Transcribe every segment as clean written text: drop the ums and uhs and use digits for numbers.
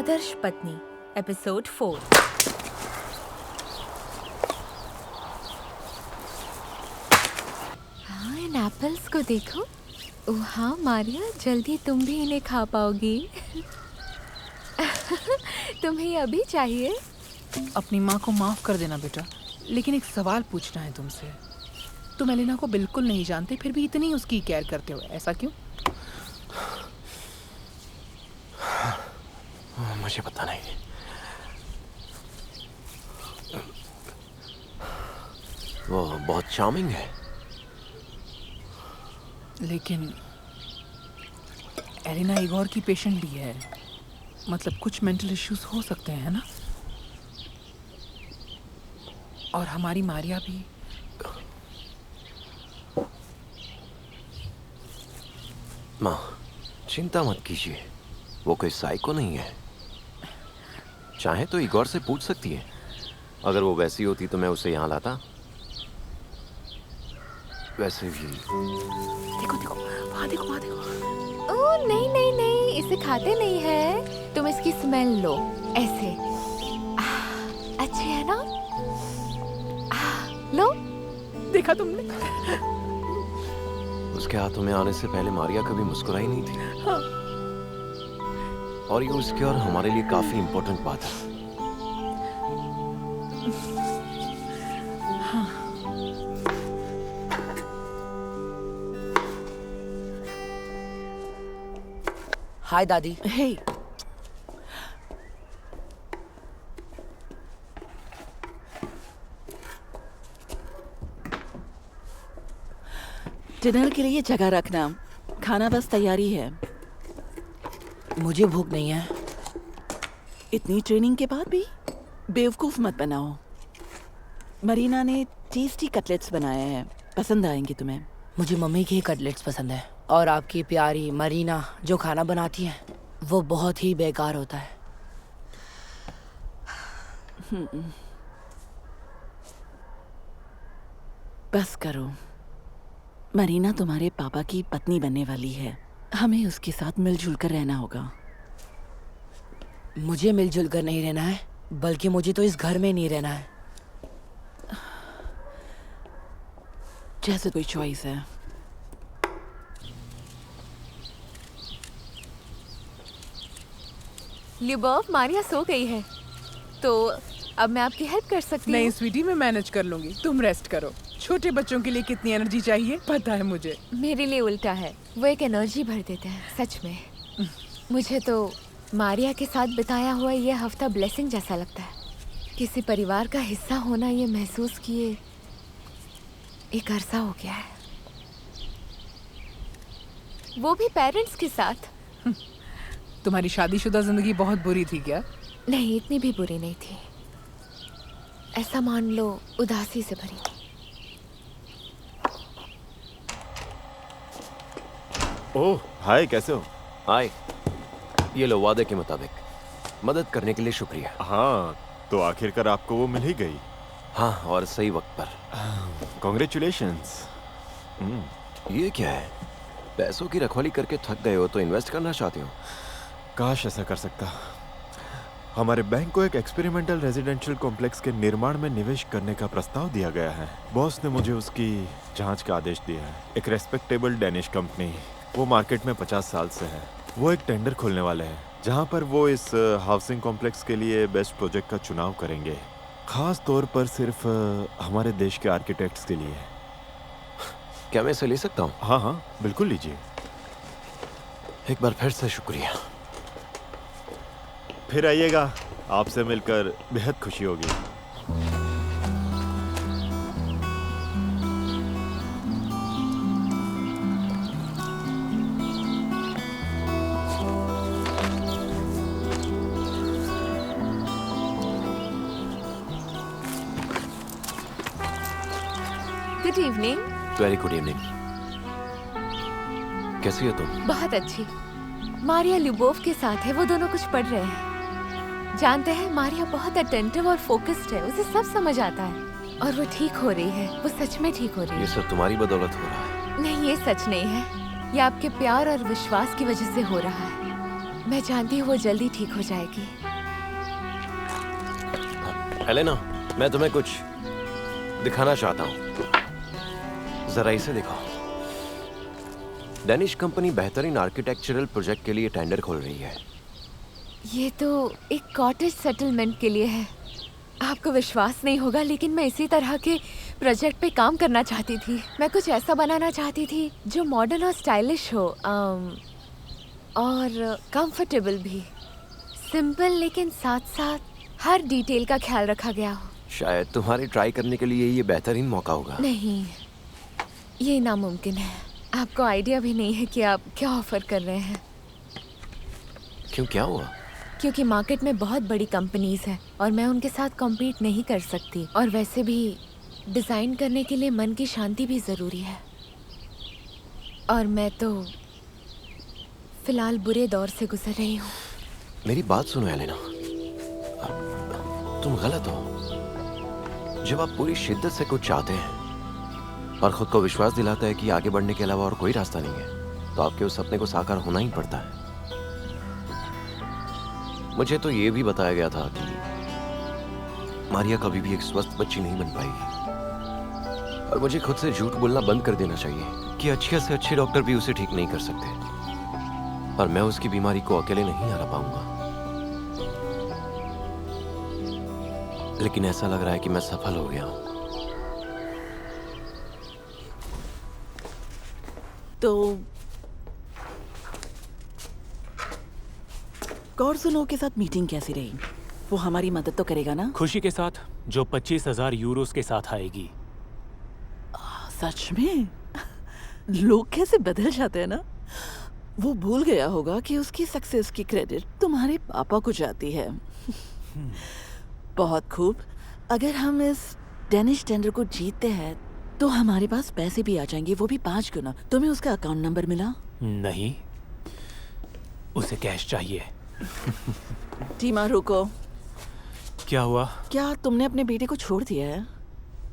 आदर्श पत्नी एपिसोड 4। हाँ, इन एप्पल्स को देखो। ओह हाँ मारिया, जल्दी तुम भी इन्हें खा पाओगी। तुम्हें अभी चाहिए? अपनी माँ को माफ कर देना बेटा, लेकिन एक सवाल पूछना है तुमसे। तुम एलिना को बिल्कुल नहीं जानते, फिर भी इतनी उसकी केयर करते हो, ऐसा क्यों? मुझे पता नहीं। वो बहुत चार्मिंग है। लेकिन एलिना इगोर की पेशेंट भी है, मतलब कुछ मेंटल इश्यूज हो सकते हैं ना। और हमारी मारिया भी। माँ, चिंता मत कीजिए, वो कोई साइको नहीं है। चाहे तो इगोर से पूछ सकती है। अगर वो वैसी होती तो मैं उसे यहाँ लाता। वैसे भी देखो देखो, वहाँ देखो, वहाँ देखो। ओह नहीं नहीं नहीं, इसे खाते नहीं है। तुम इसकी स्मेल लो, ऐसे। अच्छी है ना? लो। देखा तुमने? उसके हाथों में आने से पहले मारिया कभी मुस्कुराई नहीं थी। हाँ। और ये उसके और हमारे लिए काफी इम्पोर्टेंट बात है। हाँ। हाय दादी। हे, डिनर के लिए जगह रखना, खाना बस तैयारी है। मुझे भूख नहीं है। इतनी ट्रेनिंग के बाद भी बेवकूफ मत बनाओ। मरीना ने टेस्टी कटलेट्स बनाए हैं, पसंद आएंगे तुम्हें। मुझे मम्मी के ही कटलेट्स पसंद है, और आपकी प्यारी मरीना जो खाना बनाती है वो बहुत ही बेकार होता है। बस करो, मरीना तुम्हारे पापा की पत्नी बनने वाली है। हमें उसके साथ मिलजुल कर रहना होगा। मुझे मिलजुल कर नहीं रहना है, बल्कि मुझे तो इस घर में नहीं रहना है। जैसे कोई चॉइस है। लिबोव, मारिया सो गई है, तो अब मैं आपकी हेल्प कर सकती हूँ। नहीं स्वीटी, मैं मैनेज कर लूंगी, तुम रेस्ट करो। छोटे बच्चों के लिए कितनी एनर्जी चाहिए पता है मुझे। मेरे लिए उल्टा है, वो एक एनर्जी भर देते हैं सच में। मुझे तो मारिया के साथ बिताया हुआ ये हफ्ता ब्लेसिंग जैसा लगता है। किसी परिवार का हिस्सा होना ये महसूस किए एक अरसा हो गया है, वो भी पेरेंट्स के साथ। तुम्हारी शादीशुदा जिंदगी बहुत बुरी थी क्या? नहीं, इतनी भी बुरी नहीं थी। ऐसा मान लो उदासी से भरी थी। ओह हाय, कैसे हो? हाय, ये लो वादे के मुताबिक मदद करने के लिए शुक्रिया। हाँ, तो आखिरकार आपको वो मिल ही गई। हाँ, और सही वक्त पर। कॉन्ग्रेचुलेशंस। ये क्या है? पैसों की रखवाली करके थक गए हो तो इन्वेस्ट करना चाहते हो? काश ऐसा कर सकता। हमारे बैंक को एक एक्सपेरिमेंटल रेजिडेंशियल कॉम्प्लेक्स के निर्माण में निवेश करने का प्रस्ताव दिया गया है। बॉस ने मुझे उसकी जांच का आदेश दिया है। एक रेस्पेक्टेबल डेनिश कंपनी, वो मार्केट में 50 साल से है। वो एक टेंडर खोलने वाले हैं जहां पर वो इस हाउसिंग कॉम्प्लेक्स के लिए बेस्ट प्रोजेक्ट का चुनाव करेंगे, खास तौर पर सिर्फ हमारे देश के आर्किटेक्ट्स के लिए। क्या मैं इसे ले सकता हूँ? हाँ हाँ, बिल्कुल लीजिए। एक बार फिर से शुक्रिया। फिर आइएगा, आपसे मिलकर बेहद खुशी होगी। Good evening. Very good evening. कैसी हो तुम? बहुत अच्छी। मारिया लिबोव के साथ है, वो दोनों कुछ पढ़ रहे हैं। जानते हैं, मारिया बहुत अटेंटिव और फोकस्ड है, उसे सब समझ आता है। और वो ठीक हो रही है, वो सच में ठीक हो रही ये है। सब तुम्हारी बदौलत हो रहा है। नहीं, ये सच नहीं है, ये आपके प्यार और विश्वास की वजह से हो रहा है। मैं जानती हूँ वो जल्दी ठीक हो जाएगी। एलेना, मैं तुम्हें कुछ दिखाना चाहता हूँ। जरा इसे देखो। डेनिश कंपनी बेहतरीन आर्किटेक्चरल प्रोजेक्ट के लिए टेंडर खोल रही है। ये तो एक कॉटेज सेटलमेंट के लिए है। आपको विश्वास नहीं होगा, लेकिन मैं इसी तरह के प्रोजेक्ट पे काम करना चाहती थी। मैं कुछ ऐसा बनाना चाहती थी जो मॉडर्न और स्टाइलिश हो, और कंफर्टेबल भी। सिंपल लेकिन साथ साथ हर डिटेल का ख्याल रखा गया हो। शायद तुम्हारे ट्राई करने के लिए ये बेहतरीन मौका होगा। नहीं, ये नामुमकिन है। आपको आइडिया भी नहीं है कि आप क्या ऑफर कर रहे हैं। क्यों, क्या हुआ? क्योंकि मार्केट में बहुत बड़ी कंपनीज हैं और मैं उनके साथ कॉम्पीट नहीं कर सकती। और वैसे भी डिज़ाइन करने के लिए मन की शांति भी ज़रूरी है। और मैं तो फिलहाल बुरे दौर से गुजर रही हूँ। मेरी बात सुनो एलेना, तुम गलत हो। जब आप पूरी शिद्दत से कुछ चाहते हैं और खुद को विश्वास दिलाता है कि आगे बढ़ने के अलावा और कोई रास्ता नहीं है, तो आपके उस सपने को साकार होना ही पड़ता है। मुझे तो ये भी बताया गया था कि मारिया कभी भी एक स्वस्थ बच्ची नहीं बन पाएगी, और मुझे खुद से झूठ बोलना बंद कर देना चाहिए कि अच्छे से अच्छे डॉक्टर भी उसे ठीक नहीं कर सकते, और मैं उसकी बीमारी को अकेले नहीं हरा पाऊंगा। लेकिन ऐसा लग रहा है कि मैं सफल हो गया हूं। तो कॉर्जुनो के साथ मीटिंग कैसी रही? वो हमारी मदद तो करेगा ना? खुशी के साथ, जो 25,000 यूरोस के साथ आएगी। सच में? लोग कैसे बदल जाते हैं ना। वो भूल गया होगा कि उसकी सक्सेस की क्रेडिट तुम्हारे पापा को जाती है। बहुत खूब। अगर हम इस डेनिश टेंडर को जीतते हैं तो हमारे पास पैसे भी आ जाएंगे, वो भी 5 गुना। तुम्हें उसका अकाउंट नंबर मिला? नहीं, उसे कैश चाहिए। टीमा रुको। क्या हुआ? क्या तुमने अपने बेटे को छोड़ दिया है?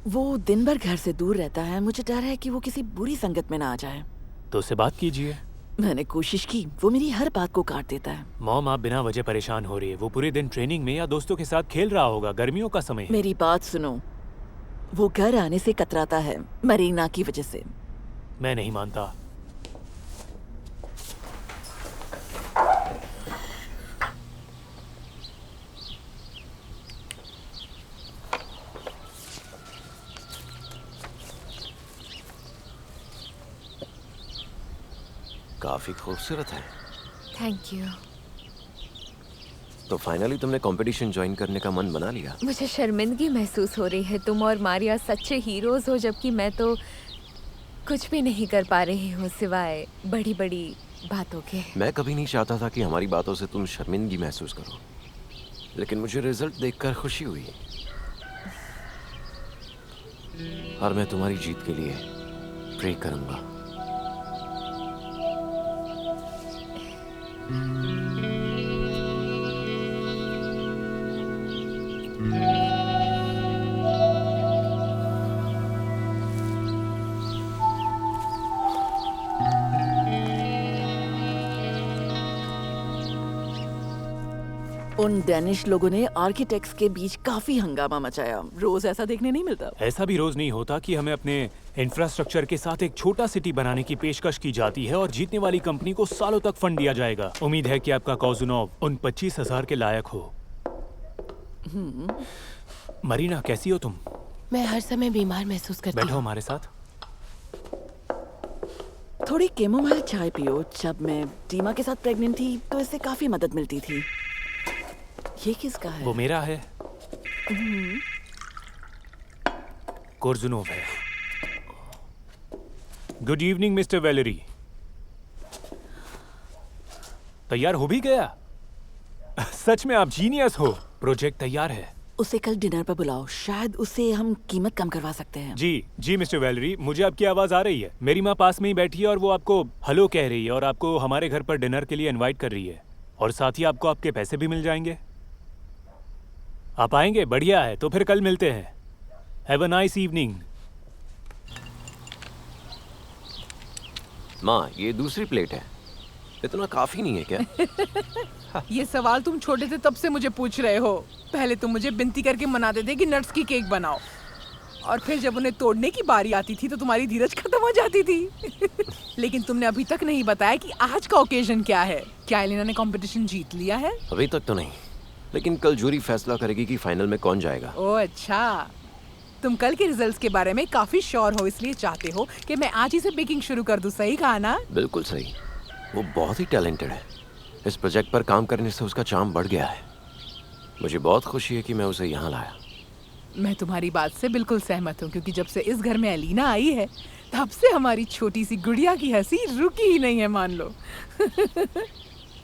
वो दिन भर घर से दूर रहता है। मुझे डर है कि वो किसी बुरी संगत में ना आ जाए। तो उससे बात कीजिए। मैंने कोशिश की, वो मेरी हर बात को काट देता है। मॉम, आप बिना वजह परेशान हो रही है। वो पूरे दिन ट्रेनिंग में या दोस्तों के साथ खेल रहा होगा। गर्मियों का समय है। मेरी बात सुनो। वो घर आने से कतराता है, मरीना की वजह से। मैं नहीं मानता। काफी खूबसूरत है। Thank you. तो फाइनली तुमने कंपटीशन ज्वाइन करने का मन बना लिया। मुझे शर्मिंदगी महसूस हो रही है। तुम और मारिया सच्चे हीरोज हो, जबकि मैं तो कुछ भी नहीं कर पा रही हूँ सिवाय बड़ी बड़ी बातों के। मैं कभी नहीं चाहता था कि हमारी बातों से तुम शर्मिंदगी महसूस करो, लेकिन मुझे रिजल्ट देखकर खुशी हुई, और मैं तुम्हारी जीत के लिए प्रे करूंगा। उन डेनिश लोगों ने आर्किटेक्ट्स के बीच काफी हंगामा मचाया। रोज ऐसा देखने नहीं मिलता। ऐसा भी रोज नहीं होता कि हमें अपने इंफ्रास्ट्रक्चर के साथ एक छोटा सिटी बनाने की पेशकश की जाती है और जीतने वाली कंपनी को सालों तक फंड दिया जाएगा। उम्मीद है कि आपका कॉजुनोव उन 25,000 के लायक हो। मरीना, कैसी हो तुम? मैं हर समय बीमार महसूस करती बैठो हूँ। हमारे साथ। थोड़ी कैमोमाइल चाय पियो। जब मैं टीमा के साथ प्रेग्नेंट थी तो इससे काफी मदद मिलती थी। ये किसका है? वो मेरा है। कोर्जुनोव है। Good evening mister Valery. तैयार हो भी गया? सच में आप जीनियस हो। प्रोजेक्ट तैयार है। उसे कल डिनर पर बुलाओ, शायद उससे हम कीमत कम करवा सकते हैं। जी मिस्टर वेलेरी, मुझे आपकी आवाज आ रही है। मेरी माँ पास में ही बैठी है और वो आपको हेलो कह रही है और आपको हमारे घर पर डिनर के लिए इनवाइट कर रही है, और साथ ही आपको आपके पैसे भी मिल जाएंगे। आप आएंगे? बढ़िया है, तो फिर कल मिलते हैं। Have a nice evening. माँ, ये दूसरी प्लेट है। इतना काफी नहीं है क्या? ये सवाल तुम छोटे थे तब से मुझे पूछ रहे हो। पहले तुम मुझे विनती करके मनाते थे कि नट्स की केक बनाओ, और फिर जब उन्हें तोड़ने की बारी आती थी तो तुम्हारी धीरज खत्म हो जाती थी। लेकिन तुमने अभी तक नहीं बताया कि आज का ओकेजन क्या है। क्या एलिना ने कंपटीशन जीत लिया है? अभी तक तो नहीं, लेकिन कल जूरी फैसला करेगी कि फाइनल में कौन जाएगा। ओह अच्छा, तुम कल के रिजल्ट्स के बारे में काफी श्योर हो, इसलिए चाहते हो कि मैं आज ही से बेकिंग शुरू कर दूं। सही कहा ना? बिल्कुल सही। वो बहुत ही टैलेंटेड है। इस प्रोजेक्ट पर काम करने से उसका चार्म बढ़ गया है। मुझे बहुत खुशी है कि मैं उसे यहाँ लाया। मैं तुम्हारी बात से बिल्कुल सहमत हूँ, क्योंकि जब से इस घर में एलिना आई है तब से हमारी छोटी सी गुड़िया की हंसी रुकी ही नहीं है, मान लो।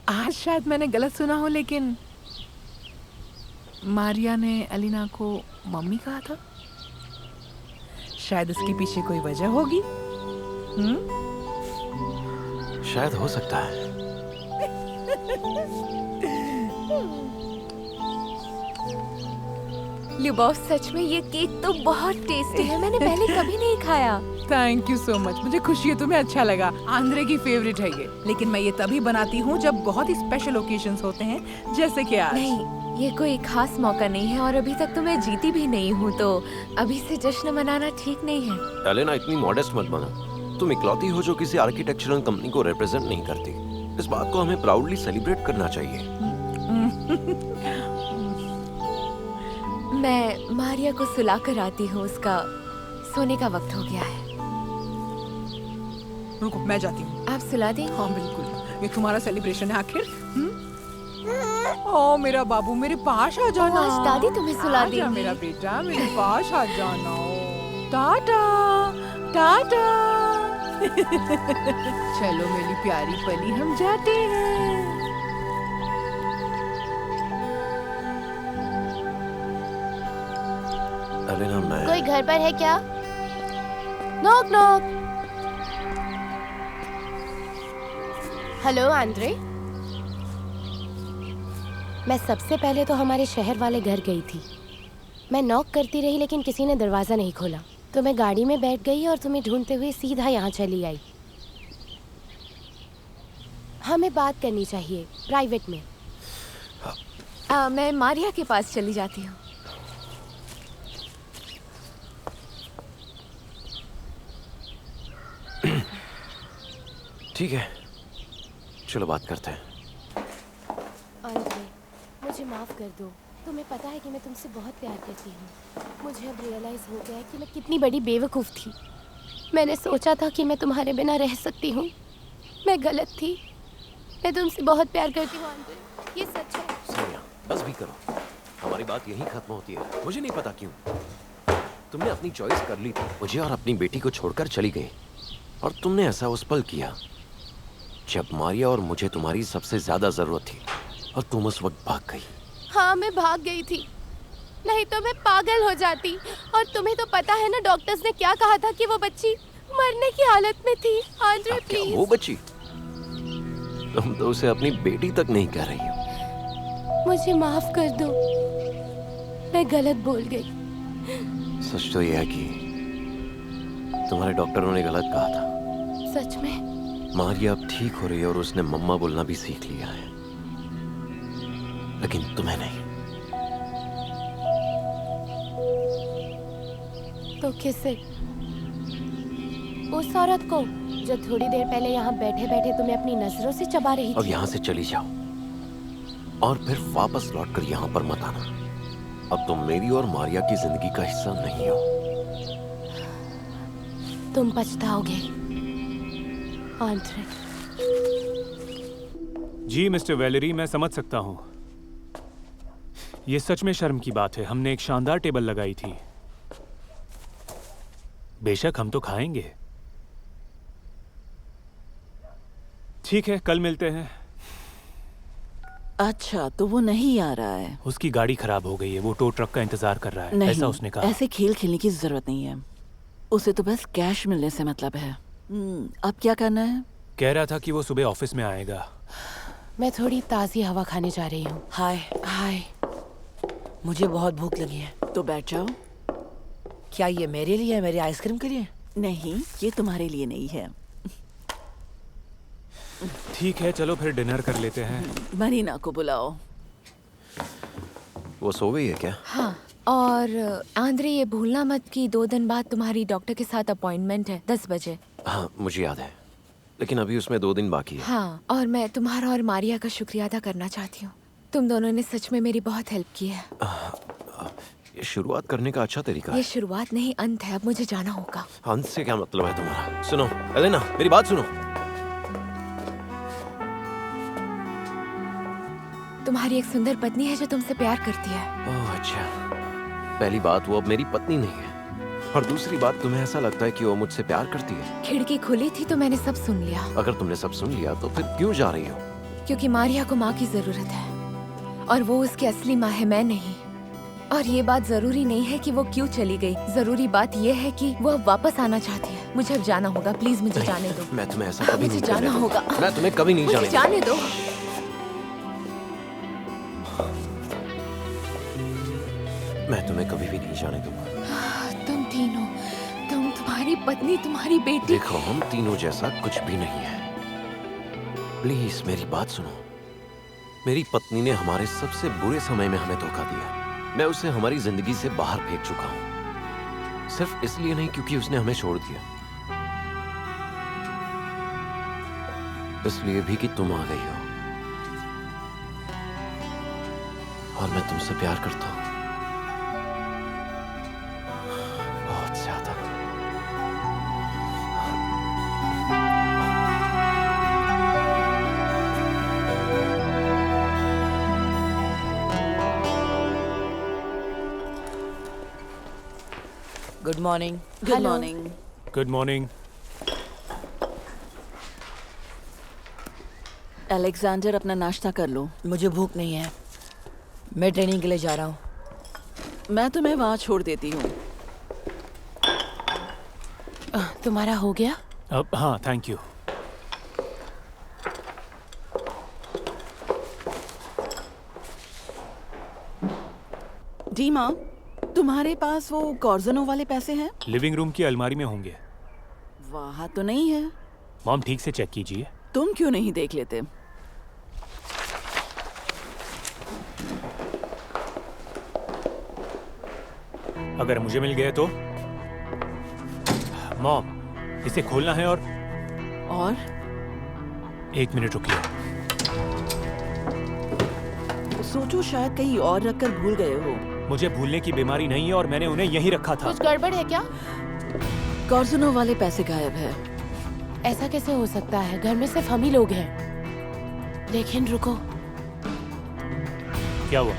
आज शायद मैंने गलत सुना हो, लेकिन मारिया ने एलिना को मम्मी कहा था। शायद उसके पीछे कोई वजह होगी। शायद हो सकता है। ल्यूबॉव, सच में ये केक तो बहुत टेस्टी है। मैंने पहले कभी नहीं खाया। Thank you so much. मुझे खुशी है तुम्हें अच्छा लगा। आंद्रे की फेवरेट है ये, लेकिन मैं ये तभी बनाती हूँ जब बहुत ही स्पेशल ओकेजन्स होते हैं, जैसे कि आज। नहीं, ये कोई खास मौका नहीं है और अभी तक तो मैं जीती भी नहीं हूँ, तो अभी से जश्न मनाना ठीक नहीं है। एलेना, इतनी मॉडेस्ट मत बनो। तुम इकलौती हो जो किसी आर्किटेक्चरल कंपनी को रिप्रेजेंट नहीं करती। इस बात को हमें प्राउडली सेलिब्रेट करना चाहिए। मैं मारिया को सुला कर आती हूँ, उसका सोने का वक्त हो गया है। रुको, मैं जाती हूँ। आप सुला दें? हाँ बिल्कुल, ये तुम्हारा सेलिब्रेशन है आखिर। ओ मेरा बाबू, मेरे पास आ जाना। आज दादी तुम्हें सुला आजा देंगी। मेरा बेटा, मेरे पास आ जाना। टाटा टाटा। चलो मेरी प्यारी पली, हम जाते हैं। एलेना, मैं कोई घर पर है क्या? Knock knock. Hello Andre. मैं सबसे पहले तो हमारे शहर वाले घर गई थी। मैं नॉक करती रही लेकिन किसी ने दरवाज़ा नहीं खोला, तो मैं गाड़ी में बैठ गई और तुम्हें ढूंढते हुए सीधा यहाँ चली आई। हमें बात करनी चाहिए प्राइवेट में। मैं मारिया के पास चली जाती हूँ। ठीक है, चलो बात करते हैं। आंद्रे, मुझे माफ़ कर दो। तुम्हें पता है कि मैं तुमसे बहुत प्यार करती हूँ। मुझे अब रियलाइज़ हो गया है कि मैं कितनी बड़ी बेवकूफ़ थी। मैंने सोचा था कि मैं तुम्हारे बिना रह सकती हूँ। मैं गलत थी। मैं तुमसे बहुत प्यार करती हूँ आंद्रे, ये सच है। सोनिया, बस भी करो। हमारी बात यहीं खत्म होती है। मुझे नहीं पता क्यों तुमने अपनी चॉइस कर ली थी, मुझे और अपनी बेटी को छोड़कर चली गई। और तुमने ऐसा उस पल किया जब मारिया और मुझे तुम्हारी सबसे ज्यादा जरूरत थी, और तुम उस वक्त भाग गई। हाँ, मैं भाग गई थी, नहीं तो मैं पागल हो जाती। और तुम्हें तो पता है ना, डॉक्टर्स ने क्या कहा था कि वो बच्ची मरने की हालत में थी। आंद्रे अब क्या प्लीज। वो बच्ची? तुम तो उसे अपनी बेटी तक नहीं कह रही हो। मुझे माफ कर दो, मैं गलत बोल गई। सच तो यह है कि तुम्हारे डॉक्टरों ने गलत कहा था। सच में? मारिया अब ठीक हो रही है और उसने मम्मा बोलना भी सीख लिया है, लेकिन तुम्हें नहीं। तो किसे? उस औरत को जो थोड़ी देर पहले यहाँ बैठे बैठे तुम्हें अपनी नजरों से चबा रही अब थी। यहाँ से चली जाओ और फिर वापस लौटकर यहाँ पर मत आना। अब तुम मेरी और मारिया की जिंदगी का हिस्सा नहीं हो। तुम पछताओगे आंद्रे। जी मिस्टर वेलेरी, मैं समझ सकता हूँ। ये सच में शर्म की बात है। हमने एक शानदार टेबल लगाई थी। बेशक हम तो खाएंगे। ठीक है, कल मिलते हैं। अच्छा, तो वो नहीं आ रहा है? उसकी गाड़ी खराब हो गई है, वो टो ट्रक का इंतजार कर रहा है। नहीं, ऐसा उसने कहा। ऐसे खेल खेलने की जरूरत नहीं है। उसे तो बस कैश मिलने से मतलब है। अब क्या करना है? कह रहा था कि वो सुबह ऑफिस में आएगा। मैं थोड़ी ताज़ी हवा खाने जा रही हूँ। हाय, हाय। मुझे बहुत भूख लगी है। तो बैठ जाओ। क्या ये मेरे लिए है, मेरी आइसक्रीम के लिए? नहीं, ये तुम्हारे लिए नहीं है। ठीक है, चलो फिर डिनर कर लेते हैं। मरीना को बुलाओ। वो सो गई है क्या? हाँ, और आंद्रे ये भूलना मत कि 2 दिन बाद तुम्हारी डॉक्टर के साथ अपॉइंटमेंट है 10 बजे। हाँ मुझे याद है, लेकिन अभी उसमें 2 दिन बाकी है। हाँ, और मैं तुम्हारा और मारिया का शुक्रिया अदा करना चाहती हूँ। तुम दोनों ने सच में मेरी बहुत हेल्प की है। ये शुरुआत करने का अच्छा तरीका ये है। शुरुआत नहीं, अंत है। अब मुझे जाना होगा। अंत से क्या मतलब है तुम्हारा? सुनो एलेना, मेरी बात सुनो। तुम्हारी एक सुंदर पत्नी है जो तुमसे प्यार करती है। ओह अच्छा, पहली बात वो अब मेरी पत्नी नहीं है, और दूसरी बात तुम्हें ऐसा लगता है कि वो मुझसे प्यार करती है? खिड़की खुली थी तो मैंने सब सुन लिया। अगर तुमने सब सुन लिया तो फिर क्यों जा रही हो? क्योंकि मारिया को माँ की जरूरत है, और वो उसकी असली माँ है, मैं नहीं। और ये बात जरूरी नहीं है कि वो क्यों चली गई, जरूरी बात ये है कि वो अब वापस आना चाहती है। मुझे अब जाना होगा, प्लीज मुझे जाने दो। मैं तुम्हें ऐसा कभी मुझे नहीं जाना करने दूंगा। होगा। मैं तुम्हें कभी नहीं मुझे जाने जाने दो। मैं तुम्हें कभी भी नहीं जाने दूंगा। तुम तीनों, तुम्हारी पत्नी, तुम्हारी बेटी। देखो हम तीनों जैसा कुछ भी नहीं है। प्लीज मेरी बात सुनो। मेरी पत्नी ने हमारे सबसे बुरे समय में हमें धोखा दिया। मैं उसे हमारी जिंदगी से बाहर फेंक चुका हूँ, सिर्फ इसलिए नहीं क्योंकि उसने हमें छोड़ दिया, इसलिए भी कि तुम आ गई हो, और मैं तुमसे प्यार करता हूँ बहुत ज्यादा। Good morning. Good hello. Morning. Good morning. Alexander, अपना नाश्ता कर लो। मुझे भूख नहीं है, मैं ट्रेनिंग के लिए जा रहा हूँ। मैं तुम्हें वहाँ छोड़ देती हूँ। तुम्हारा हो गया? अब हाँ, थैंक यू। डीमा, तुम्हारे पास वो कॉर्जनो वाले पैसे हैं? लिविंग रूम की अलमारी में होंगे। वहाँ तो नहीं है। मॉम ठीक से चेक कीजिए। तुम क्यों नहीं देख लेते? अगर मुझे मिल गए तो? मॉम, इसे खोलना है और 1 मिनट रुकिए। सोचो शायद कहीं और रखकर भूल गए हो। मुझे भूलने की बीमारी नहीं है और मैंने उन्हें यहीं रखा था। कुछ गड़बड़ है क्या? कॉर्जनो वाले पैसे गायब है। ऐसा कैसे हो सकता है? घर में सिर्फ हम ही लोग हैं। लेकिन रुको। क्या हुआ?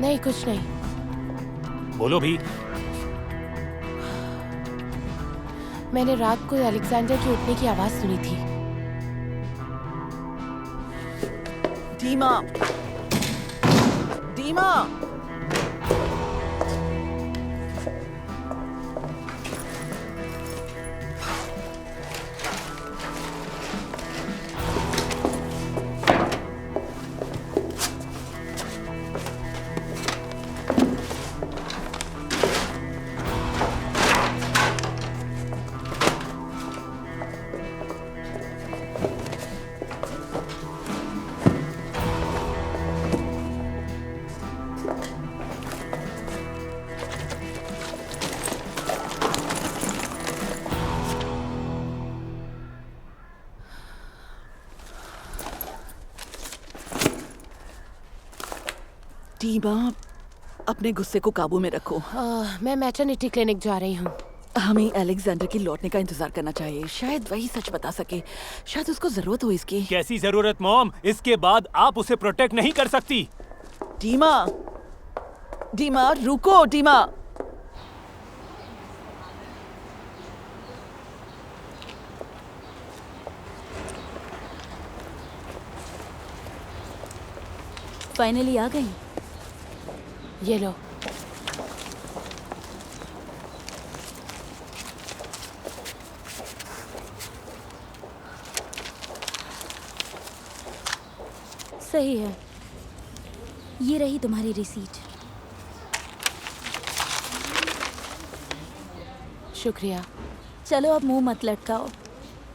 नहीं, कुछ नहीं। बोलो भी। मैंने रात को अलेक्जेंडर के उठने की आवाज सुनी थी। डीमा, डीमा, डीमा, अपने गुस्से को काबू में रखो। मैं मैटरनिटी क्लिनिक जा रही हूँ। हमें अलेक्जेंडर की लौटने का इंतजार करना चाहिए। शायद वही सच बता सके। शायद उसको जरूरत हो इसकी। कैसी जरूरत मॉम? इसके बाद आप उसे प्रोटेक्ट नहीं कर सकती। डीमा, डीमा, रुको डीमा। फाइनली आ गई। ये लो। सही है, ये रही तुम्हारी रिसीट। शुक्रिया। चलो अब मुंह मत लटकाओ,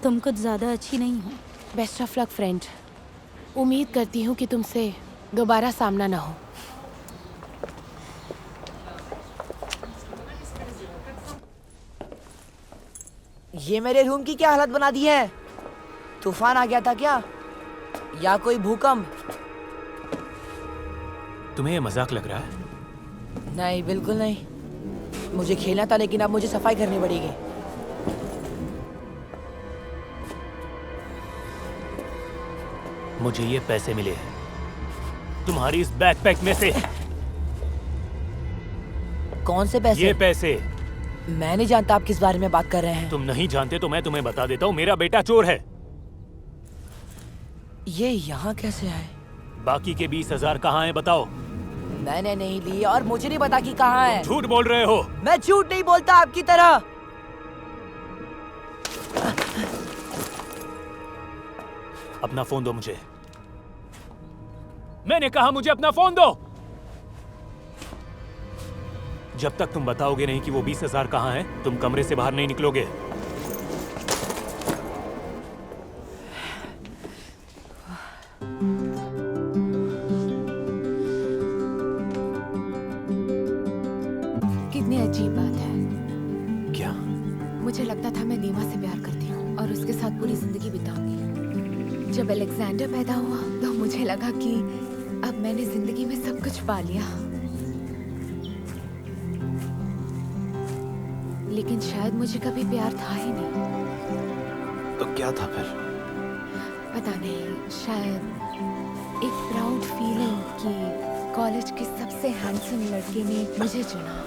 तुम कुछ ज्यादा अच्छी नहीं हो। Best of luck friend. उम्मीद करती हूँ कि तुमसे दोबारा सामना ना हो। ये मेरे रूम की क्या हालत बना दी है? तूफान आ गया था क्या, या कोई भूकंप? तुम्हें ये मजाक लग रहा है? नहीं, बिल्कुल नहीं। मुझे खेलना था, लेकिन अब मुझे सफाई करनी पड़ेगी। मुझे ये पैसे मिले हैं तुम्हारी इस बैकपैक में से। कौन से पैसे? ये पैसे। मैं नहीं जानता आप किस बारे में बात कर रहे हैं। तुम नहीं जानते तो मैं तुम्हें बता देता हूँ, मेरा बेटा चोर है। ये यहाँ कैसे आए? बाकी के 20,000 कहाँ हैं बताओ? मैंने नहीं ली और मुझे नहीं पता कि कहाँ है। झूठ बोल रहे हो। मैं झूठ नहीं बोलता आपकी तरह। अपना फोन दो मुझे। मैंने कहा मुझे अपना फोन दो। जब तक तुम बताओगे नहीं कि वो 20,000 कहाँ हैं, तुम कमरे से बाहर नहीं निकलोगे। कितनी अजीब बात है। क्या? मुझे लगता था मैं दीमा से प्यार करती हूँ और उसके साथ पूरी जिंदगी बिताऊंगी। जब अलेक्जेंडर पैदा हुआ तो मुझे लगा कि अब मैंने जिंदगी में सब कुछ पा लिया। लेकिन शायद मुझे कभी प्यार था ही नहीं। तो क्या था फिर? पता नहीं, शायद एक प्राउड फीलिंग कि कॉलेज के सबसे हैंडसम लड़के ने मुझे चुना,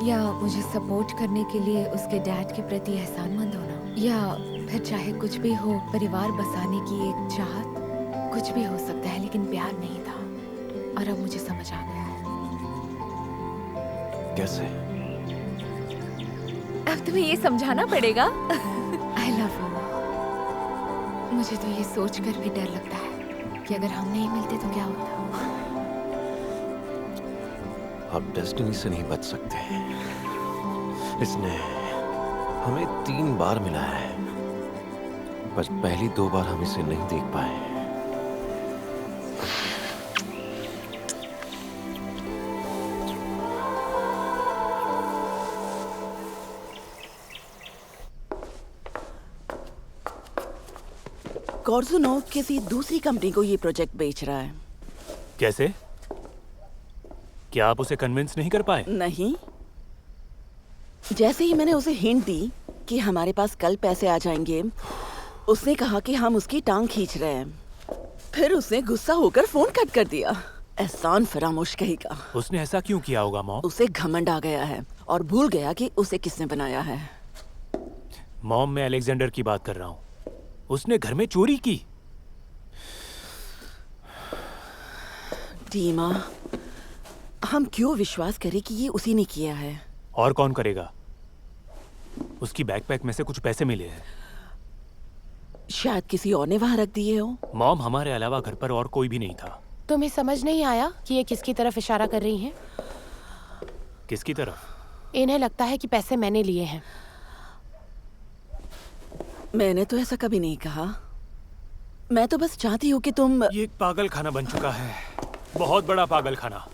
या मुझे सपोर्ट करने के लिए उसके डैड के प्रति एहसानमंद होना, या फिर चाहे कुछ भी हो, परिवार बसाने की एक चाहत। कुछ भी हो सकता है, लेकिन प्यार नहीं था। और अब मुझे समझ आ गया। कैसे? अब तुम्हें ये समझाना पड़ेगा। I love you. मुझे तो ये सोचकर भी डर लगता है कि अगर हम नहीं मिलते तो क्या होता। आप डेस्टिनी से नहीं बच सकते। इसने हमें 3 बार मिला है, बस पहली 2 बार हम इसे नहीं देख पाए। कॉर्जुनोव किसी दूसरी कंपनी को ये प्रोजेक्ट बेच रहा है। कैसे? क्या आप उसे कन्विंस नहीं कर पाए? नहीं। जैसे ही मैंने उसे हिंट दी कि हमारे पास कल पैसे आ जाएंगे, उसने कहा कि हम उसकी टांग खींच रहे हैं। फिर उसने गुस्सा होकर फोन कट कर दिया। एहसान फरामोश कहेगा। उसने ऐसा क्यों किया होगा मॉम? उसे घमंड आ गया है और भूल गया कि उसे किसने बनाया है। मॉम, मैं अलेक्जेंडर की बात कर रहा हूँ। उसने घर में चोरी की। डीमा, हम क्यों विश्वास करें कि ये उसी ने किया है? और कौन करेगा? उसकी बैकपैक में से कुछ पैसे मिले हैं। शायद किसी और ने वहां रख दिए हो। मॉम, हमारे अलावा घर पर और कोई भी नहीं था। तुम्हें समझ नहीं आया कि ये किसकी तरफ इशारा कर रही हैं? किसकी तरफ? इन्हें लगता है कि पैसे मैंने लिए हैं। मैंने तो ऐसा कभी नहीं कहा। मैं तो बस चाहती हूँ कि तुम। ये एक पागल खाना बन चुका है, बहुत बड़ा पागल खाना।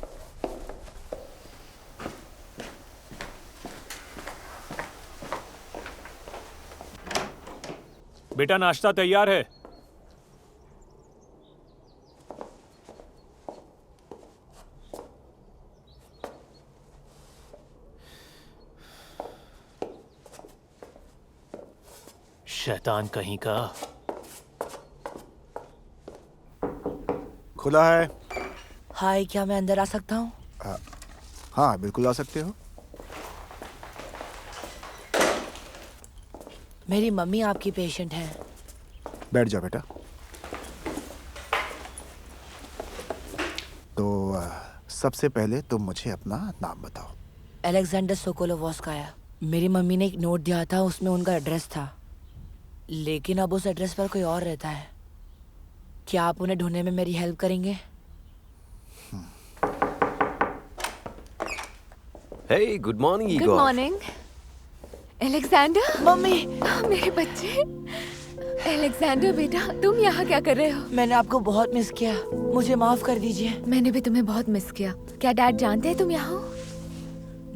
बेटा, नाश्ता तैयार है। शैतान कहीं का। खुला है। हाय, क्या मैं अंदर आ सकता हूँ? हाँ, बिल्कुल आ सकते हो। मेरी मम्मी आपकी पेशेंट है। बैठ जा बेटा। तो सबसे पहले तुम मुझे अपना नाम बताओ। अलेक्जेंडर सोकोलोवस्काया। मेरी मम्मी ने एक नोट दिया था, उसमें उनका एड्रेस था, लेकिन अब उस एड्रेस पर कोई और रहता है। क्या आप उन्हें ढूंढने में मेरी हेल्प करेंगे? Hey, good morning good Igor. Morning. Alexander. Mummy. मेरे बच्चे। एलेक्जेंडर बेटा, तुम यहाँ क्या कर रहे हो? मैंने आपको बहुत मिस किया, मुझे माफ कर दीजिए। मैंने भी तुम्हें बहुत मिस किया। क्या डैड जानते हैं तुम यहाँ हो?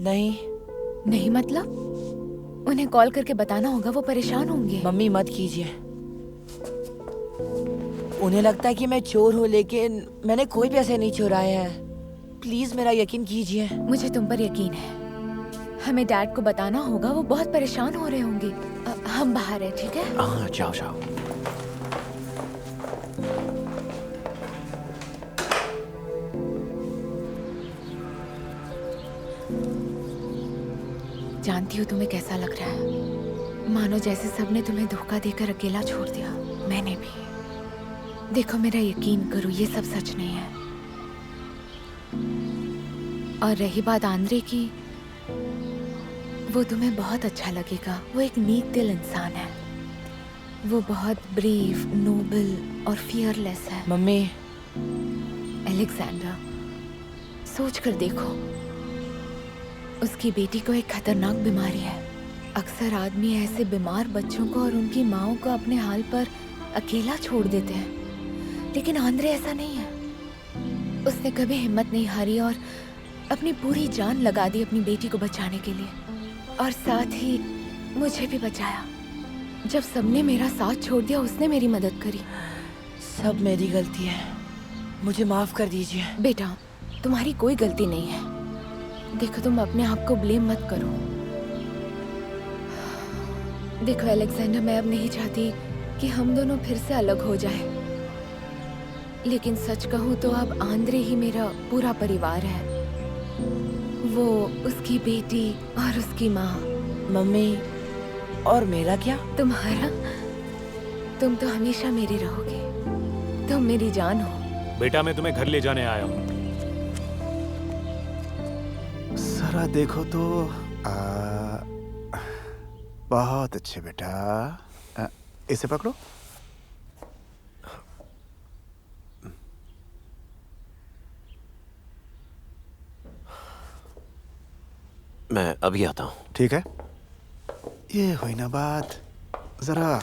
नहीं। नहीं मतलब? उन्हें कॉल करके बताना होगा, वो परेशान होंगे। मम्मी मत कीजिए। उन्हें लगता है कि मैं चोर हूँ, लेकिन मैंने कोई पैसे नहीं चुराए हैं। प्लीज मेरा यकीन कीजिए। मुझे तुम पर यकीन है। हमें डैड को बताना होगा, वो बहुत परेशान हो रहे होंगे। हम बाहर हैं, ठीक है? हाँ, जाओ जाओ। जानती हूँ तुम्हें कैसा लग रहा है, मानो जैसे सबने तुम्हें धोखा देकर अकेला छोड़ दिया। मैंने भी। देखो मेरा यकीन करो, ये सब सच नहीं है। और रही बात आंद्रे की, वो तुम्हें बहुत अच्छा लगेगा। वो एक नेक दिल इंसान है। वो बहुत ब्रेव, नोबल और फियरलेस है। मम्मी। एलेक्जेंडर, सोच कर देखो, उसकी बेटी को एक खतरनाक बीमारी है। अक्सर आदमी ऐसे बीमार बच्चों को और उनकी माँओं को अपने हाल पर अकेला छोड़ देते हैं, लेकिन आंद्रे ऐसा नहीं है। उसने कभी हिम्मत नहीं हारी और अपनी पूरी जान लगा दी अपनी बेटी को बचाने के लिए, और साथ ही मुझे भी बचाया। जब सबने मेरा साथ छोड़ दिया, उसने मेरी मदद करी। सब मेरी गलती है, मुझे माफ कर दीजिए। बेटा, तुम्हारी कोई गलती नहीं है। देखो, तुम अपने आप को ब्लेम मत करो। देखो एलेक्जेंडर, मैं अब नहीं चाहती कि हम दोनों फिर से अलग हो जाएं। लेकिन सच कहूँ तो अब आंद्रे ही मेरा पूरा परिवार है। वो, उसकी बेटी और उसकी माँ। मम्मी, और मेरा क्या? तुम्हारा? तुम तो हमेशा मेरी रहोगे। तुम मेरी जान हो। बेटा, मैं तुम्हें घर ले जाने आया हूँ। जरा देखो तो। बहुत अच्छे बेटा। इसे पकड़ो। मैं अभी आता हूँ। ठीक है, ये हुई ना बात। जरा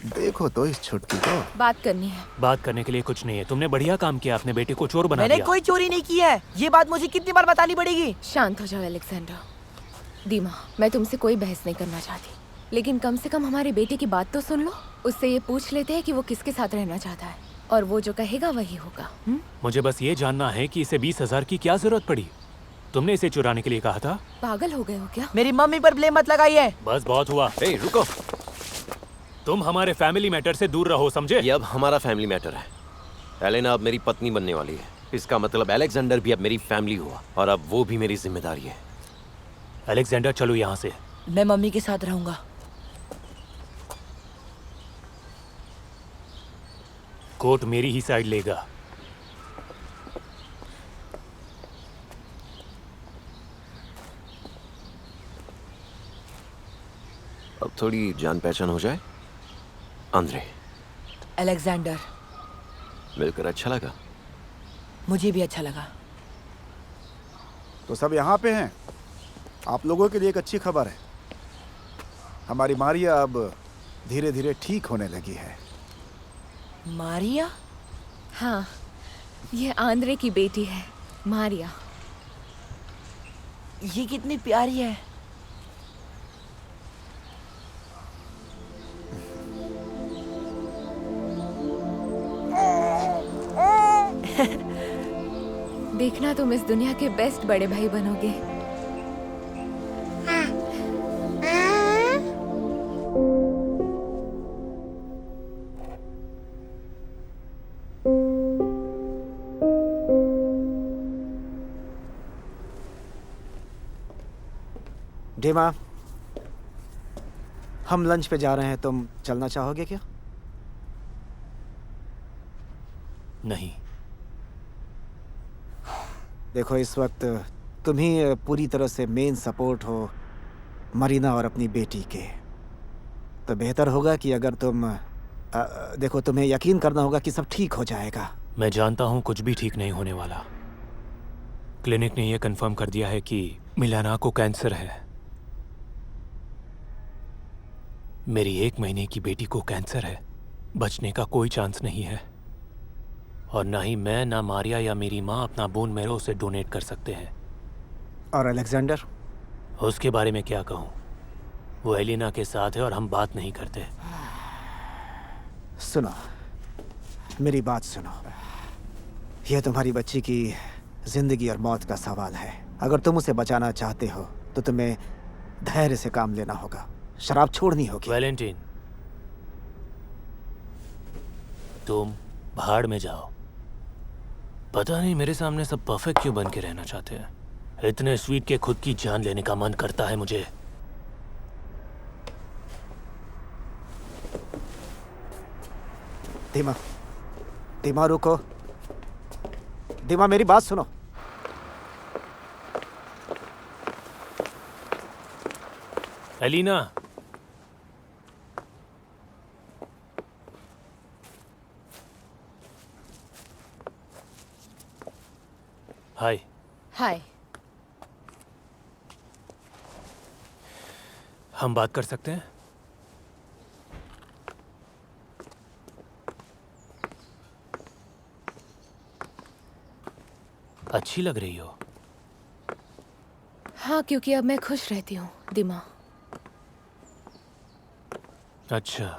देखो तो इस छुटकी को। बात करनी है। बात करने के लिए कुछ नहीं है। तुमने बढ़िया काम किया, अपने बेटे को चोर बना दिया। मैंने कोई चोरी नहीं की है। ये बात मुझे कितनी बार बतानी पड़ेगी? शांत हो जाओ एलेक्जेंडर। दीमा, मैं तुमसे कोई बहस नहीं करना चाहती, लेकिन कम से कम हमारे बेटे की बात तो सुन लो। उससे ये पूछ लेते हैं कि वो किसके साथ रहना चाहता है, और वो जो कहेगा वही होगा। मुझे बस ये जानना है कि इसे 20,000 की क्या जरूरत पड़ी? तुमने इसे चुराने के लिए कहा था? पागल हो गए हो क्या? मेरी मम्मी पर ब्लेम मत लगाइए। बस बहुत हुआ। ए, रुको। तुम हमारे फैमिली मैटर से दूर रहो, समझे? ये अब हमारा फैमिली मैटर है। एलेना अब मेरी पत्नी बनने वाली है। इसका मतलब एलेक्जेंडर भी अब मेरी फैमिली हुआ, और अब वो भी मेरी जिम्मेदारी है। एलेक्जेंडर, चलो यहाँ से। मैं मम्मी के साथ रहूंगा। कोर्ट मेरी ही साइड लेगा। अब थोड़ी जान पहचान हो जाए। आंद्रे। एलेक्जेंडर। मिलकर अच्छा लगा। मुझे भी अच्छा लगा। तो सब यहाँ पे हैं। आप लोगों के लिए एक अच्छी खबर है। हमारी मारिया अब धीरे धीरे ठीक होने लगी है। मारिया? हाँ, ये आंद्रे की बेटी है, मारिया। ये कितनी प्यारी है। देखना, तुम इस दुनिया के बेस्ट बड़े भाई बनोगे। डेमा, हम लंच पे जा रहे हैं, तुम चलना चाहोगे क्या? नहीं। देखो, इस वक्त तुम ही पूरी तरह से मेन सपोर्ट हो मरीना और अपनी बेटी के। तो बेहतर होगा कि अगर तुम देखो, तुम्हें यकीन करना होगा कि सब ठीक हो जाएगा। मैं जानता हूँ कुछ भी ठीक नहीं होने वाला। क्लिनिक ने यह कंफर्म कर दिया है कि मिलाना को कैंसर है। मेरी 1 महीने की बेटी को कैंसर है। बचने का कोई चांस नहीं है, और ना ही मैं, ना मारिया या मेरी माँ अपना बोन मैरो उसे डोनेट कर सकते हैं। और अलेक्जेंडर? उसके बारे में क्या कहूँ, वो एलिना के साथ है और हम बात नहीं करते। सुनो, मेरी बात सुनो। यह तुम्हारी बच्ची की जिंदगी और मौत का सवाल है। अगर तुम उसे बचाना चाहते हो तो तुम्हें धैर्य से काम लेना होगा, शराब छोड़नी होगी। वैलेंटाइन, तुम भाड़ में जाओ। पता नहीं मेरे सामने सब परफेक्ट क्यों बन के रहना चाहते हैं। इतने स्वीट के खुद की जान लेने का मन करता है मुझे। दीमा, दीमा रुको। दीमा मेरी बात सुनो। एलिना, हाय। हाय। हम बात कर सकते हैं? अच्छी लग रही हो। हाँ, क्योंकि अब मैं खुश रहती हूँ, दिमा। अच्छा,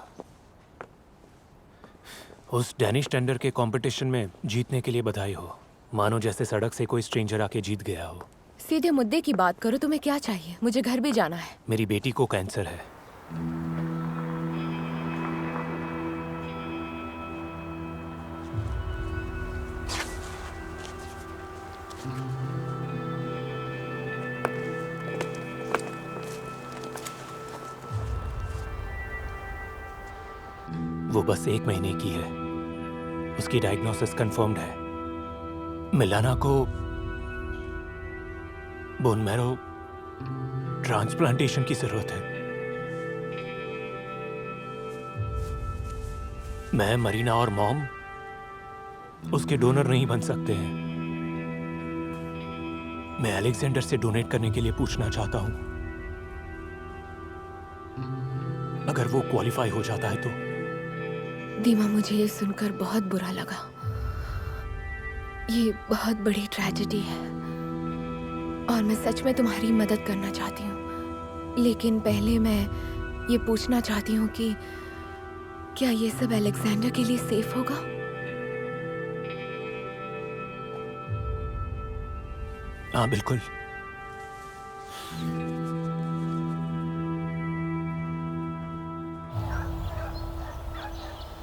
उस डैनिश टेंडर के कंपटीशन में जीतने के लिए बधाई हो। मानो जैसे सड़क से कोई स्ट्रेंजर आके जीत गया हो। सीधे मुद्दे की बात करो, तुम्हें क्या चाहिए? मुझे घर भी जाना है। मेरी बेटी को कैंसर है। वो बस 1 महीने की है। उसकी डायग्नोसिस कंफर्म्ड है। मिलाना को बोन मैरो ट्रांसप्लांटेशन की जरूरत है। मैं, मरीना और मॉम उसके डोनर नहीं बन सकते हैं। मैं अलेक्जेंडर से डोनेट करने के लिए पूछना चाहता हूं। अगर वो क्वालिफाई हो जाता है तो। दीमा, मुझे ये सुनकर बहुत बुरा लगा। ये बहुत बड़ी ट्रेजेडी है और मैं सच में तुम्हारी मदद करना चाहती हूँ। लेकिन पहले मैं ये पूछना चाहती हूँ कि क्या ये सब अलेक्जेंडर के लिए सेफ होगा? हाँ, बिल्कुल।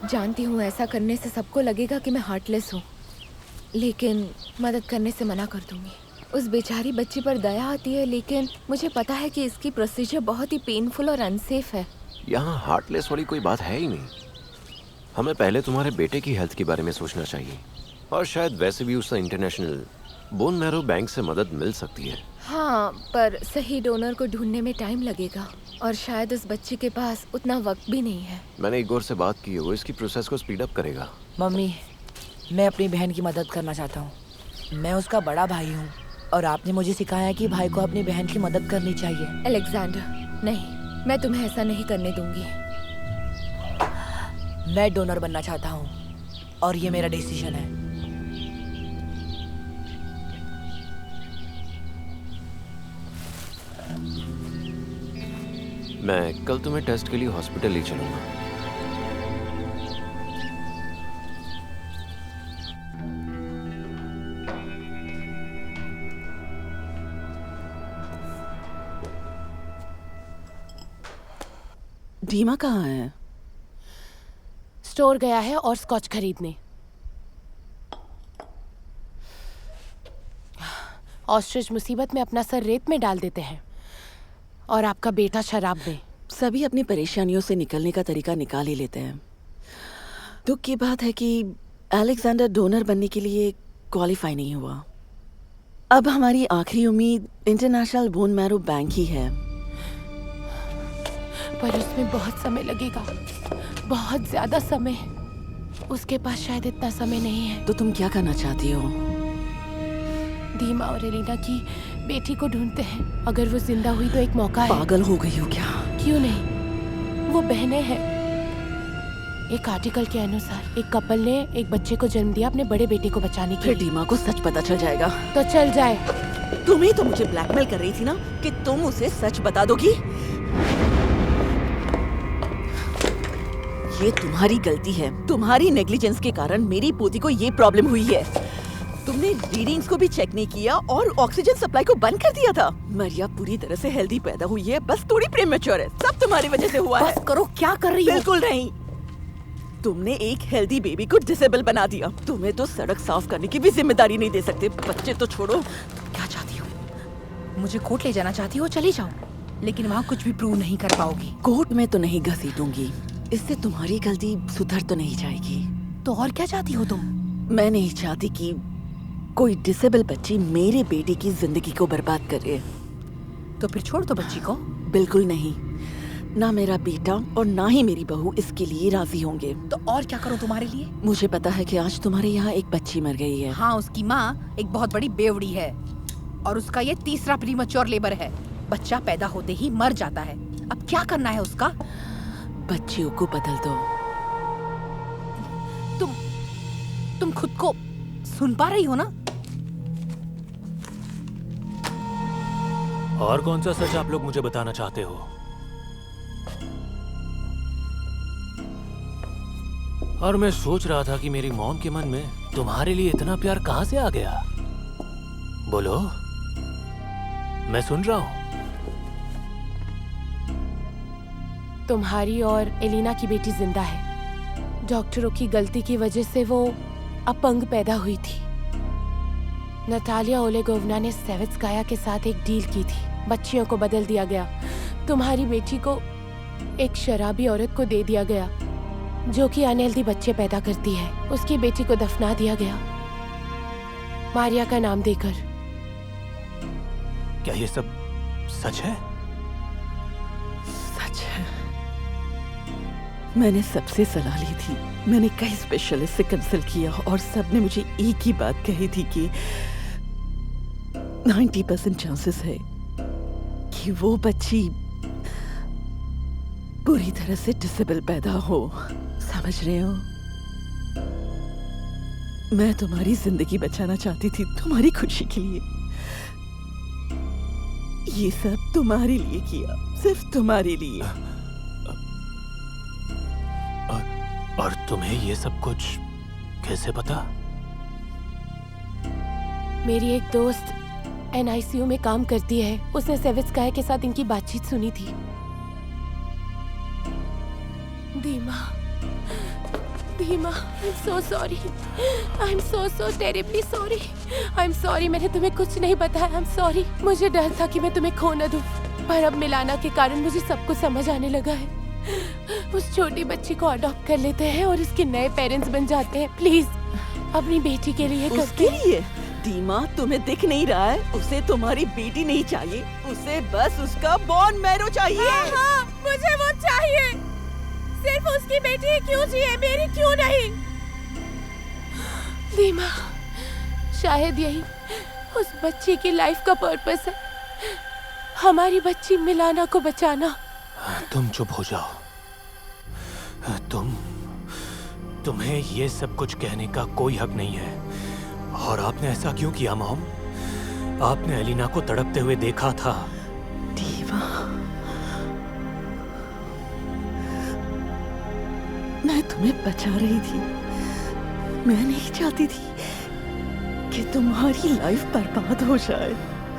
जानती हूँ ऐसा करने से सबको लगेगा कि मैं हार्टलेस हूँ, लेकिन मदद करने से मना कर दूंगी। उस बेचारी बच्ची पर दया आती है, लेकिन मुझे पता है कि इसकी प्रोसीजर बहुत ही पेनफुल और अनसेफ है। यहाँ हार्टलेस वाली कोई बात है ही नहीं। हमें पहले तुम्हारे बेटे की हेल्थ के बारे में सोचना चाहिए, और शायद वैसे भी उसे इंटरनेशनल बोन मैरो बैंक से मदद मिल सकती है। हाँ, पर सही डोनर को ढूंढने में टाइम लगेगा और शायद उस बच्ची के पास उतना वक्त भी नहीं है। मैंने इगोर से बात की है, वो इसकी प्रोसेस को स्पीड अप करेगा। मम्मी, मैं अपनी बहन की मदद करना चाहता हूँ। मैं उसका बड़ा भाई हूँ और आपने मुझे सिखाया है कि भाई को अपनी बहन की मदद करनी चाहिए। अलेक्जेंडर, नहीं, मैं तुम्हें ऐसा नहीं करने दूंगी। मैं डोनर बनना चाहता हूँ और ये मेरा डिसीजन है। मैं कल तुम्हें टेस्ट के लिए हॉस्पिटल ले चलूंगा। डीमा कहाँ है? स्टोर गया है और स्कॉच खरीदने। ऑस्ट्रिच मुसीबत में अपना सर रेत में डाल देते हैं और आपका बेटा शराब में। सभी अपनी परेशानियों से निकलने का तरीका निकाल ही लेते हैं। दुख की बात है कि अलेक्जेंडर डोनर बनने के लिए क्वालिफाई नहीं हुआ। अब हमारी आखिरी उम्मीद इंटरनेशनल बोन मैरो बैंक ही है। पर उसमें बहुत समय लगेगा, बहुत ज्यादा समय। उसके पास शायद इतना समय नहीं है। तो तुम क्या करना चाहती हो? दीमा और एलिना की बेटी को ढूंढते हैं। अगर वो जिंदा हुई तो एक मौका है। पागल हो गई हो क्या? क्यों नहीं, वो बहनें हैं। एक आर्टिकल के अनुसार एक कपल ने एक बच्चे को जन्म दिया अपने बड़े बेटे को बचाने के फिर लिए। डीमा को सच पता चल जाएगा। तो चल जाए। तुम ही तो मुझे ब्लैकमेल कर रही थी ना कि तुम उसे सच बता दोगी। ये तुम्हारी गलती है। तुम्हारी नेग्लिजेंस के कारण मेरी पोती को ये प्रॉब्लम हुई है। तुमने रीडिंग्स को भी चेक नहीं किया और ऑक्सीजन सप्लाई को बंद कर दिया था। मरिया पूरी तरह से हेल्दी पैदा हुई है, बस थोड़ी प्रीमेच्योर है। सब तुम्हारी वजह से हुआ है। बस करो, क्या कर रही हो? बिल्कुल नहीं। तुमने एक हेल्दी बेबी को डिसेबल बना दिया। तुम्हें तो सड़क साफ करने की भी जिम्मेदारी नहीं दे सकते। बच्चे तो छोड़ो। क्या चाहती हो? मुझे कोर्ट ले जाना चाहती हो? चली जाओ, लेकिन वहाँ कुछ भी प्रूव नहीं कर पाओगी। कोर्ट में तो नहीं घसीटूंगी। इससे तुम्हारी गलती सुधर तो नहीं जाएगी। तो और क्या चाहती हो तुम? मैं नहीं चाहती कि कोई डिसेबल बच्ची मेरे बेटे की जिंदगी को बर्बाद करे। तो फिर छोड़ दो बच्ची को। बिल्कुल नहीं। ना मेरा बेटा और ना ही मेरी बहू इसके लिए राजी होंगे। तो और क्या करूं तुम्हारे लिए? मुझे पता है कि आज तुम्हारे यहाँ एक बच्ची मर गई है। हाँ, उसकी माँ एक बहुत बड़ी बेवड़ी है और उसका ये तीसरा प्रीमेच्योर लेबर है। बच्चा पैदा होते ही मर जाता है। अब क्या करना है उसका? बच्चियों को बदल दो। तुम खुद को सुन पा रही हो ना? और कौन सा सच आप लोग मुझे बताना चाहते हो? और मैं सोच रहा था कि मेरी मॉम के मन में तुम्हारे लिए इतना प्यार कहां से आ गया। बोलो, मैं सुन रहा हूं। तुम्हारी और एलिना की बेटी जिंदा है। डॉक्टरों की गलती की वजह से वो अपंग पैदा हुई थी। नतालिया ओलेगोवना ने सेवेत्स्काया के साथ एक डील की थी। बच्चियों को बदल दिया गया। तुम्हारी बेटी को एक शराबी औरत को दे दिया गया जो कि अनहेल्दी बच्चे पैदा करती है। उसकी बेटी को दफना दिया गया मारिया का नाम देकर। क्या ये सब सच है? सच है। मैंने सबसे सलाह ली थी। मैंने कई स्पेशलिस्ट से कंसल्ट किया और सबने मुझे एक ही बात कही थी कि 90% चांसेस है कि वो बच्ची पूरी तरह से डिसेबल पैदा हो। समझ रहे हो? मैं तुम्हारी जिंदगी बचाना चाहती थी, तुम्हारी खुशी के लिए। ये सब तुम्हारे लिए किया, सिर्फ तुम्हारे लिए। और तुम्हें ये सब कुछ कैसे पता? मेरी एक दोस्त NICU में काम करती है। उसने सेवेत्स्काया के साथ इनकी बातचीत सुनी थी। दीमा, I'm so sorry. I'm so terribly sorry. I'm sorry, मैंने तुम्हें कुछ नहीं बताया। I'm sorry. मुझे डर था कि मैं तुम्हें खो न दूं, पर अब मिलाना के कारण मुझे सब कुछ समझ आने लगा है। उस छोटी बच्ची को अडॉप्ट कर लेते हैं और इसके नए पेरेंट्स बन जाते हैं। प्लीज अपनी बेटी के लिए उसके लिए? दीमा, तुम्हें दिख नहीं रहा है? उसे तुम्हारी बेटी नहीं चाहिए, उसे बस उसका बोन मैरो चाहिए। हाँ, मुझे वो चाहिए। सिर्फ उसकी बेटी क्यों चाहिए, मेरी क्यों नहीं? दीमा, शायद यही उस बच्ची की लाइफ का पर्पस है। हमारी बच्ची मिलाना को बचाना। तुम चुप हो जाओ। तुम्हें ये सब कुछ कहने का कोई हक नहीं है। और आपने ऐसा क्यों किया मॉम? आपने एलिना को तड़पते हुए देखा था। दीवा, मैं तुम्हें बचा रही थी। मैं नहीं चाहती थी कि तुम्हारी लाइफ बर्बाद हो जाए।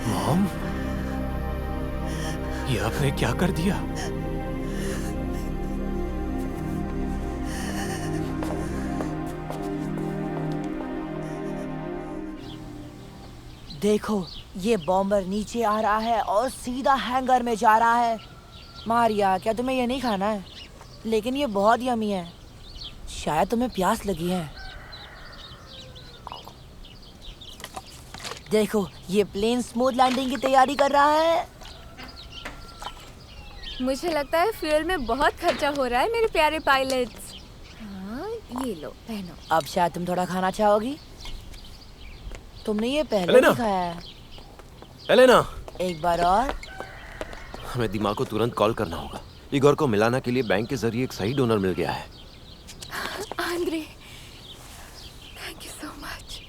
मॉम, ये आपने क्या कर दिया? देखो, ये बॉम्बर नीचे आ रहा है और सीधा हैंगर में जा रहा है। मारिया, क्या तुम्हें ये नहीं खाना है? लेकिन ये बहुत यमी है। शायद तुम्हें प्यास लगी है। देखो, ये प्लेन स्मूथ लैंडिंग की तैयारी कर रहा है। मुझे लगता है फ्यूल में बहुत खर्चा हो रहा है मेरे प्यारे पायलट्स। हाँ, ये लो, पहनो। अब शायद तुम थोड़ा खाना चाहोगी। तुमने ये पहले भी खाया है। एलेना, एक बार और। हमें दिमाग को तुरंत कॉल करना होगा। इगोर को मिलाना के लिए बैंक के जरिए एक सही डोनर मिल गया है। Andre, thank you so much.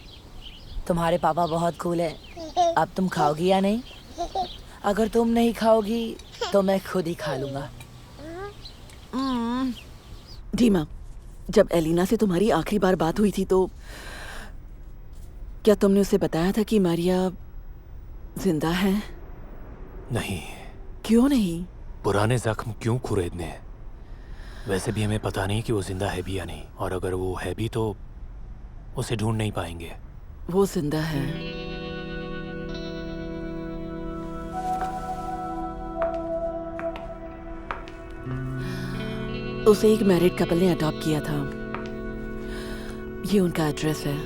तुम्हारे पापा बहुत कूल है। अब तुम खाओगी या नहीं? अगर तुम नहीं खाओगी तो मैं खुद ही खा लूंगा। डीमा, जब एलिना से तुम्हारी आखिरी बार बात हुई थी तो क्या तुमने उसे बताया था कि मारिया जिंदा है? नहीं। क्यों नहीं? पुराने जख्म क्यों खुरेदने हैं? वैसे भी हमें पता नहीं कि वो जिंदा है भी या नहीं, और अगर वो है भी तो उसे ढूंढ नहीं पाएंगे। वो जिंदा है। उसे एक मैरिड कपल ने अडॉप्ट किया था। ये उनका एड्रेस है।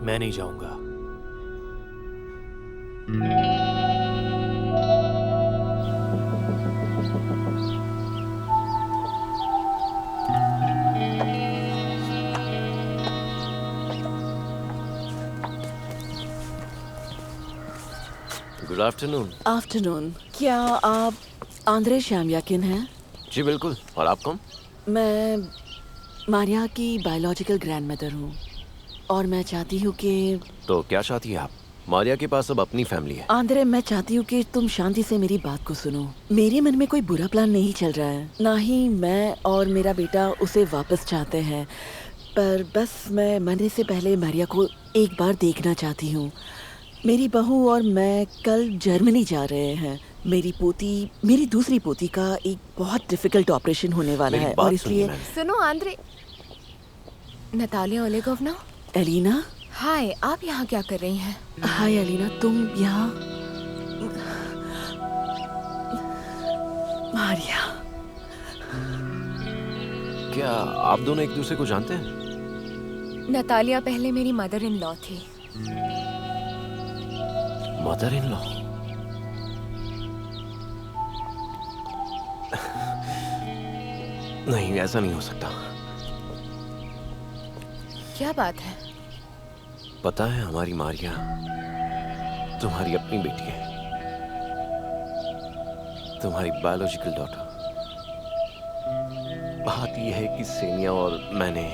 मैं नहीं जाऊंगा। Good afternoon. आफ्टरनून। क्या आप आंद्रे श्यामयाकिन हैं? जी बिल्कुल। और आप कौन? मैं मारिया की बायोलॉजिकल ग्रैंडमदर हूँ और मैं चाहती हूँ कि तो क्या चाहती है आप? मारिया के पास अब अपनी फैमिली है। आंद्रे, मैं चाहती हूँ कि तुम शांति से मेरी बात को सुनो। मेरे मन में कोई बुरा प्लान नहीं चल रहा है, ना ही मैं और मेरा बेटा उसे वापस चाहते हैं, पर बस मैं मरने से पहले मारिया को एक बार देखना चाहती हूँ। मेरी बहू और मैं कल जर्मनी जा रहे हैं। मेरी दूसरी पोती का एक बहुत डिफिकल्ट ऑपरेशन होने वाला है और इसलिए सुनो आंद्रे, नतालिया ओलेगोवना। एलिना। हाय, आप यहाँ क्या कर रही हैं? हाय एलिना, तुम यहाँ? मारिया। क्या आप दोनों एक दूसरे को जानते हैं? नतालिया पहले मेरी मदर इन लॉ थी। Mother in law? नहीं, ऐसा नहीं हो सकता। क्या बात है? पता है, हमारी मारिया तुम्हारी अपनी बेटी है, तुम्हारी बायोलॉजिकल डॉटर। बात यह है कि सेनिया और मैंने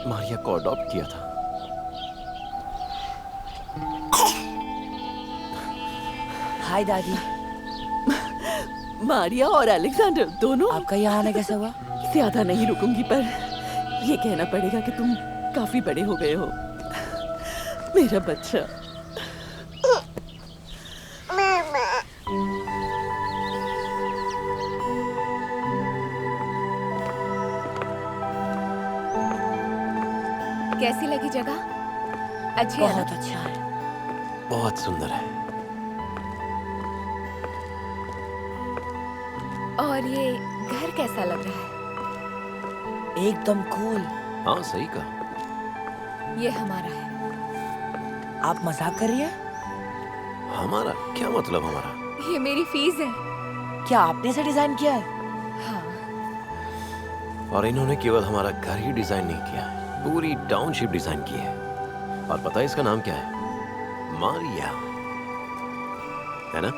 मारिया को अडॉप्ट किया था। हाय दादी। मारिया और अलेक्जेंडर दोनों? आपका यहाँ आना कैसे हुआ? ज्यादा नहीं रुकूंगी, पर ये कहना पड़ेगा कि तुम काफी बड़े हो गए हो, मेरा बच्चा। कैसी लगी जगह? अच्छी है ना? बहुत अच्छा है। बहुत सुंदर है। और ये घर कैसा लग रहा है? एकदम कूल। हाँ, सही कहा। ये हमारा है। आप मजाक कर रही हैं? हमारा क्या मतलब? हमारा? ये मेरी फीस है। क्या आपने इसे डिजाइन किया है? हाँ। और इन्होंने केवल हमारा घर ही डिजाइन नहीं किया है, पूरी टाउनशिप डिजाइन की है। और पता है इसका नाम क्या है? मारिया, है ना?